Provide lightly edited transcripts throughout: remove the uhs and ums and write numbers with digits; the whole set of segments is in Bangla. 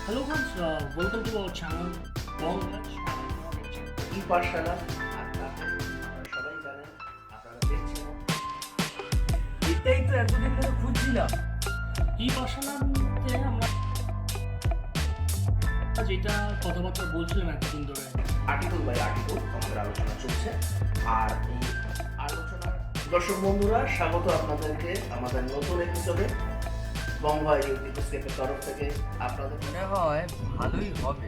Hello friends, welcome to our channel Long Touch. ই পাঠশালা আর তাকে আপনারা সবাই জানেন, আপনারা দেখছেন। এটাই তো এতদিন ধরে খুঁজছিলাম। এই পাঠশালাতে আমরা যেটা কথাবার্তা বলছিলাম এতদিন ধরে আর্টিকেল বাই আর্টিকেল আমাদের আলোচনা চলছে। আর এই আলোচনার দর্শক বন্ধুরা, স্বাগত আপনাদেরকে আমাদের নতুন এপিসোডে। বঙ্গ ইউটিউবের তরফ থেকে আপনাদের মনে হয় ভালোই হবে।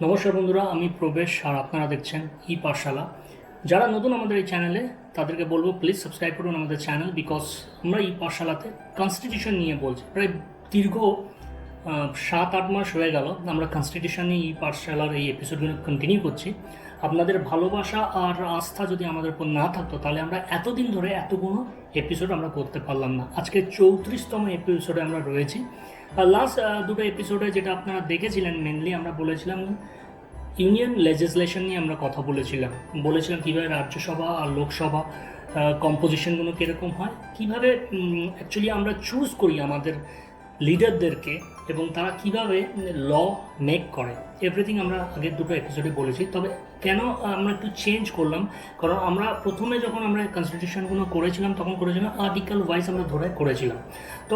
নমস্কার বন্ধুরা, আমি প্রবেশ আর আপনারা দেখছেন ই পাঠশালা। যারা নতুন আমাদের এই চ্যানেলে তাদেরকে বলবো প্লিজ সাবস্ক্রাইব করুন আমাদের চ্যানেল, বিকজ আমরা এই পাঠশালাতে কনস্টিটিউশন নিয়ে বলছি। প্রায় দীর্ঘ 7-8 মাস হয়ে গেল আমরা কনস্টিটিউশন নিয়ে এই পাঠশালার এই এপিসোডগুলো কন্টিনিউ করছি। আপনাদের ভালোবাসা আর আস্থা যদি আমাদের উপর না থাকতো তাহলে আমরা এতদিন ধরে এতগুলো এপিসোড আমরা করতে পারলাম না। আজকে 34তম এপিসোডে আমরা রয়েছি। আর লাস্ট দুটো এপিসোডে যেটা আপনারা দেখেছিলেন, মেনলি আমরা বলেছিলাম ইউনিয়ন লেজিসলেশন নিয়ে আমরা কথা বলেছিলাম কীভাবে রাজ্যসভা আর লোকসভা কম্পোজিশনগুলো কীরকম হয়, কীভাবে অ্যাকচুয়ালি আমরা চুজ করি আমাদের লিডারদেরকে এবং তারা কিভাবে ল মেক করে, এভরিথিং আমরা আগের দুটো এপিসোডে বলেছি। তবে কেন আমরা একটু চেঞ্জ করলাম, কারণ আমরা প্রথমে যখন আমরা কনস্টিটিউশনগুলো করেছিলাম তখন আর্টিকেল ওয়াইজ আমরা ধরে করেছিলাম। তো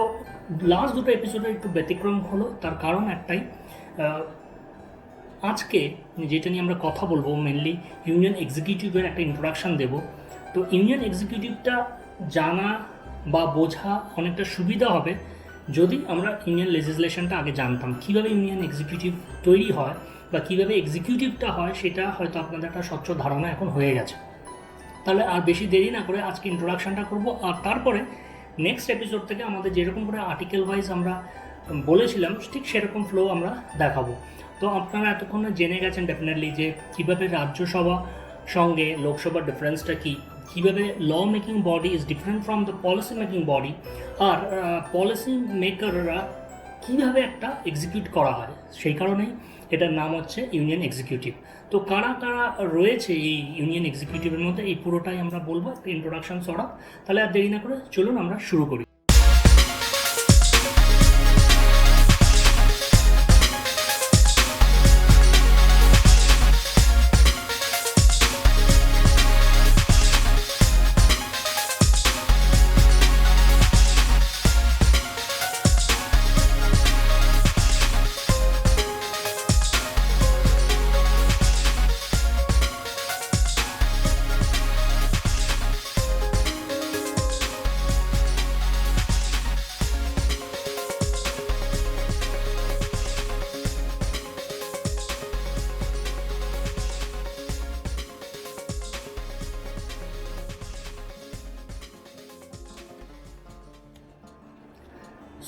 লাস্ট দুটো এপিসোডে একটু ব্যতিক্রম হলো, তার কারণ একটাই। আজকে যেটা নিয়ে আমরা কথা বলবো মেনলি ইউনিয়ন এক্সিকিউটিভের একটা ইন্ট্রোডাকশান দেব। তো ইউনিয়ন এক্সিকিউটিভটা জানা বা বোঝা অনেকটা সুবিধা হবে যদি আমরা ইউনিয়ন লেজিসলেশনটা আগে জানতাম, কীভাবে ইউনিয়ন এক্সিকিউটিভ তৈরি হয় বা কীভাবে এক্সিকিউটিভটা হয়, সেটা হয়তো আপনাদের একটা স্বচ্ছ ধারণা এখন হয়ে গেছে। তাহলে আর বেশি দেরি না করে আজকে ইন্ট্রোডাকশানটা করবো, আর তারপরে নেক্সট এপিসোড থেকে আমাদের যেরকম করে আর্টিকেল ওয়াইজ আমরা বলেছিলাম ঠিক সেরকম ফ্লো আমরা দেখাবো। তো আপনারা এতক্ষণে জেনে গেছেন ডেফিনেটলি যে কীভাবে রাজ্যসভা সঙ্গে লোকসভার ডিফারেন্সটা কী, কীভাবে law making body is different from the policy making body, আর পলিসি মেকাররা কীভাবে একটা এক্সিকিউট করা হয়, সেই কারণেই এটার নাম হচ্ছে ইউনিয়ন এক্সিকিউটিভ। তো কারা কারা রয়েছে এই ইউনিয়ন এক্সিকিউটিভের মধ্যে এই পুরোটাই আমরা বলবো, একটা ইন্ট্রোডাকশন সরা। তাহলে আর দেরি না করে চলুন আমরা শুরু করি।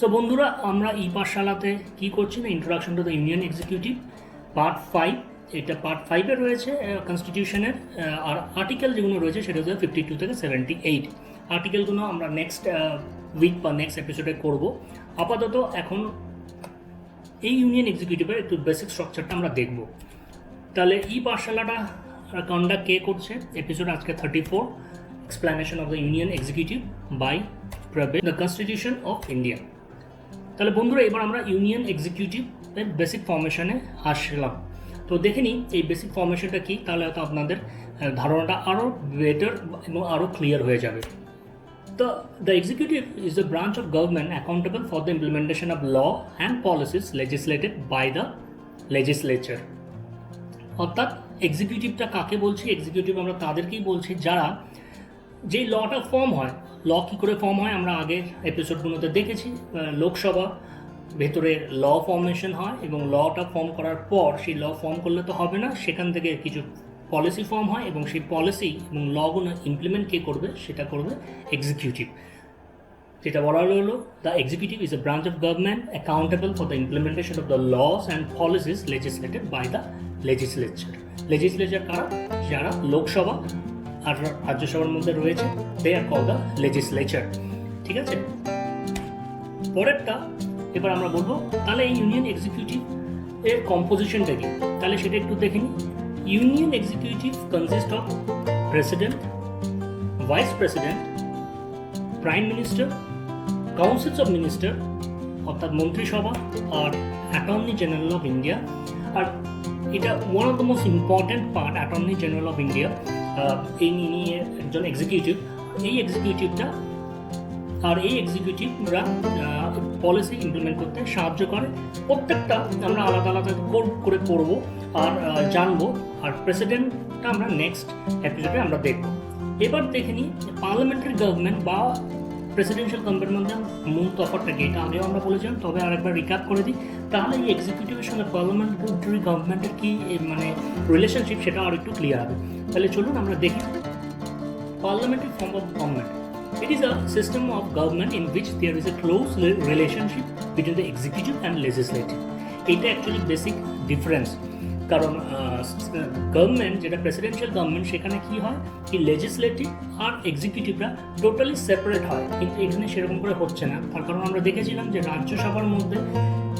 সো বন্ধুরা, আমরা এই পাঠশালাতে কী করছি না, introduction to the union executive part 5। এটা পার্ট 5-এ রয়েছে কনস্টিটিউশনের, আর আর্টিকেল যেগুলো রয়েছে সেটা হচ্ছে 52 থেকে 78। আর্টিকেলগুলো আমরা নেক্সট উইক বা নেক্সট এপিসোডে করব। আপাতত এখন এই ইউনিয়ন এক্সিকিউটিভের একটু বেসিক স্ট্রাকচারটা আমরা দেখব। তাহলে এই পাঠশালাটা কন্ডাক্ট কে করছে, এপিসোড আজকে 34, explanation of the union executive by Pravesh, the constitution of India. তাহলে বন্ধুরা, এবার আমরা ইউনিয়ন এক্সিকিউটিভের বেসিক ফর্মেশনে আসলাম। তো দেখে নিই এই বেসিক ফর্মেশনটা কী, তাহলে হয়তো আপনাদের ধারণাটা আরও বেটার এবং আরও ক্লিয়ার হয়ে যাবে। তো the executive is the branch of government accountable for the implementation of law and policies legislated by the legislature. অর্থাৎ এক্সিকিউটিভটা কাকে বলছি, এক্সিকিউটিভ আমরা তাদেরকেই বলছি যারা, যেই লটা ফর্ম হয়, ল কী করে ফর্ম হয় আমরা আগের এপিসোডগুলোতে দেখেছি। লোকসভা ভেতরে ল ফর্মেশন হয় এবং লটা ফর্ম করার পর সেই ল ফর্ম করলে তো হবে না, সেখান থেকে কিছু পলিসি ফর্ম হয় এবং সেই পলিসি এবং লগুলো ইমপ্লিমেন্ট কে করবে, সেটা করবে এক্সিকিউটিভ। যেটা বলা হলো, the executive is a branch of government accountable for the implementation of the laws and policies legislated by the legislature. Legislature কারা, যারা লোকসভা আর রাজ্যসভার মধ্যে রয়েছে, they are call the legislature. ঠিক আছে, পরেরটা এবার আমরা বলবো তাহলে এই ইউনিয়ন এক্সিকিউটিভ এর কম্পোজিশনটা কি, তাহলে সেটা একটু দেখে নিই। Union executive consist of president, vice president, prime minister, councils of minister অর্থাৎ মন্ত্রিসভা আর অ্যাটর্নি জেনারেল অফ ইন্ডিয়া। আর এটা one of the most important part, attorney general of India এই নিয়ে একজন এক্সিকিউটিভ। এই এক্সিকিউটিভরা পলিসি ইমপ্লিমেন্ট করতে সাহায্য করে। প্রত্যেকটা আমরা আলাদা আলাদা করে পড়বো আর জানবো, আর প্রেসিডেন্টটা আমরা নেক্সট এপিসোডে আমরা দেখব। এবার দেখে নিই পার্লামেন্টারি গভর্নমেন্ট বা প্রেসিডেন্সিয়াল গভর্নমেন্টের মধ্যে মূল তফাৎটা কি, এটা আগেও আমরা বলেছিলাম, তবে আরেকবার রিক্যাপ করে দিই। তাহলে এই এক্সিকিউটিভের সঙ্গে পার্লামেন্টারি গভর্নমেন্টের কি মানে রিলেশনশিপ, সেটা আর একটু ক্লিয়ার হবে। তাহলে চলুন আমরা দেখি। Parliamentary form of government. It is a system of government in which there is a close relationship between the executive and legislative. এটা অ্যাকচুয়ালি বেসিক ডিফারেন্স, কারণ গভর্নমেন্ট যেটা প্রেসিডেন্সিয়াল গভর্নমেন্ট সেখানে কি হয় কি লেজিসলেটিভ আর এক্সিকিউটিভরা টোটালি সেপারেট হয়, কিন্তু এখানে সেরকম করে হচ্ছে না। তার কারণ আমরা দেখেছিলাম যে রাজ্যসভার মধ্যে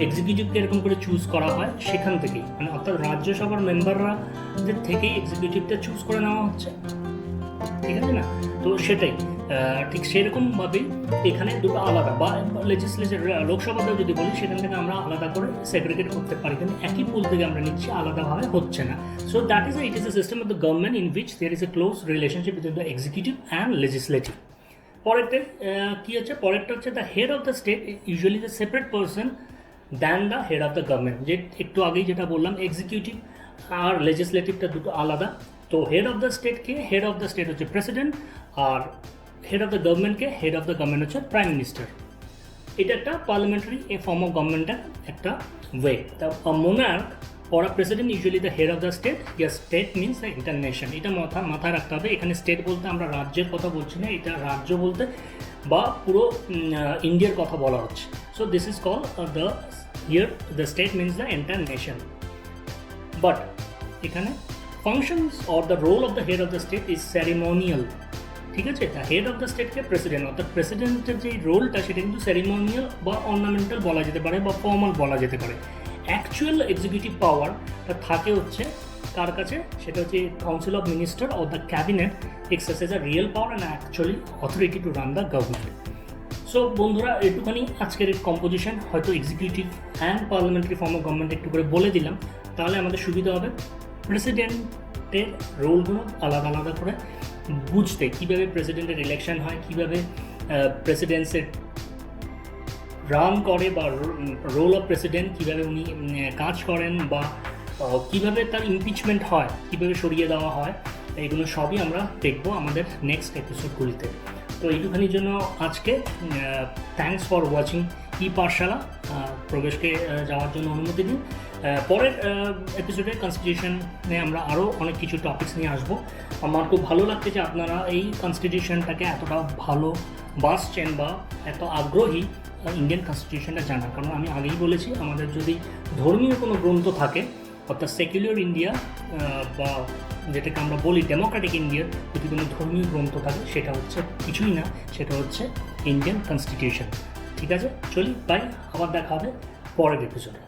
এক্সিকিউটিভকে এরকম করে চুজ করা হয় সেখান থেকেই, মানে অর্থাৎ রাজ্যসভার মেম্বাররাদের থেকেই এক্সিকিউটিভটা চুজ করে নেওয়া হচ্ছে, ঠিক আছে না? তো সেটাই ঠিক সেরকমভাবেই এখানে দুটো আলাদা, বা লেজিসলেচার লোকসভাতেও যদি বলি সেখান থেকে আমরা আলাদা করে সেগ্রিগেট করতে পারি, কিন্তু একই পুল থেকে আমরা নিচ্ছি, আলাদাভাবে হচ্ছে না। So that is it is a system of the government in which there is a close relationship between the executive and legislative. পরেরটা কী হচ্ছে, পরেরটা হচ্ছে the head of the state usually the separate person than the head of the government. যে একটু আগেই যেটা বললাম এক্সিকিউটিভ আর লেজিসলেটিভটা দুটো আলাদা। তো হেড অফ দ্য স্টেটকে হেড অফ দ্য স্টেট হচ্ছে প্রেসিডেন্ট, আর হেড অফ দ্য গভর্নমেন্টকে হেড অফ দ্য গভর্নমেন্ট হচ্ছে প্রাইম মিনিস্টার। এটা একটা পার্লামেন্টারি ফর্ম অফ গভর্নমেন্টের একটা ওয়ে। তা monarch or a president usually the head of the state. Yes, state means the entire nation. এটা মাথায় রাখতে হবে। এখানে স্টেট বলতে আমরা রাজ্যের কথা বলছি না, এটা রাজ্য বলতে বা পুরো ইন্ডিয়ার কথা বলা হচ্ছে। So this is call the here the state means the entire nation. But এখানে functions or the role of the head of the state is ceremonial, ঠিক আছে? দ্য হেড অফ দ্য স্টেটকে প্রেসিডেন্ট, অর্থাৎ প্রেসিডেন্টের যে রোলটা সেটা কিন্তু সেরিমোনিয়াল বা অর্নামেন্টাল বলা যেতে পারে বা ফর্মাল বলা যেতে পারে। অ্যাকচুয়াল এক্সিকিউটিভ পাওয়ারটা থাকে হচ্ছে কার কাছে, সেটা হচ্ছে council of minister or the cabinet exercise a real power and actually authority to run the government. So বন্ধুরা, একটুখানি আজকের কম্পোজিশন হয়তো executive and parliamentary form of government একটু করে বলে দিলাম, তাহলে আমাদের সুবিধা হবে প্রেসিডেন্টের রোলগুলো আলাদা আলাদা করে বুঝতে, কীভাবে প্রেসিডেন্টের ইলেকশন হয়, কীভাবে প্রেসিডেন্সের রান করে বা রোল অফ প্রেসিডেন্ট কীভাবে উনি কাজ করেন, বা কীভাবে তার ইমপিচমেন্ট হয়, কীভাবে সরিয়ে দেওয়া হয়, এগুলো সবই আমরা দেখব আমাদের নেক্সট এপিসোডগুলিতে। তো এইটুখানির জন্য আজকে থ্যাঙ্কস ফর ওয়াচিং ই পাঠশালা। প্রবেশকে যাওয়ার জন্য অনুমতি দিন। পরের এপিসোডে কনস্টিটিউশনে আমরা আরও অনেক কিছু টপিকস নিয়ে আসবো। আমার খুব ভালো লাগছে যে আপনারা এই কনস্টিটিউশনটাকে এতটা ভালোবাসছেন বা এত আগ্রহী ইন্ডিয়ান কনস্টিটিউশনটা জানার। কারণ আমি আগেই বলেছি, আমাদের যদি ধর্মীয় কোনো গ্রন্থ থাকে, অর্থাৎ সেকুলার ইন্ডিয়া বা যেটাকে আমরা বলি ডেমোক্রেটিক ইন্ডিয়ার যদি কোনো ধর্মীয় গ্রন্থ থাকে, সেটা হচ্ছে কিছুই না, সেটা হচ্ছে ইন্ডিয়ান কনস্টিটিউশন। ঠিক আছে, চলি, বাই, আবার দেখা হবে পরের এপিসোডে।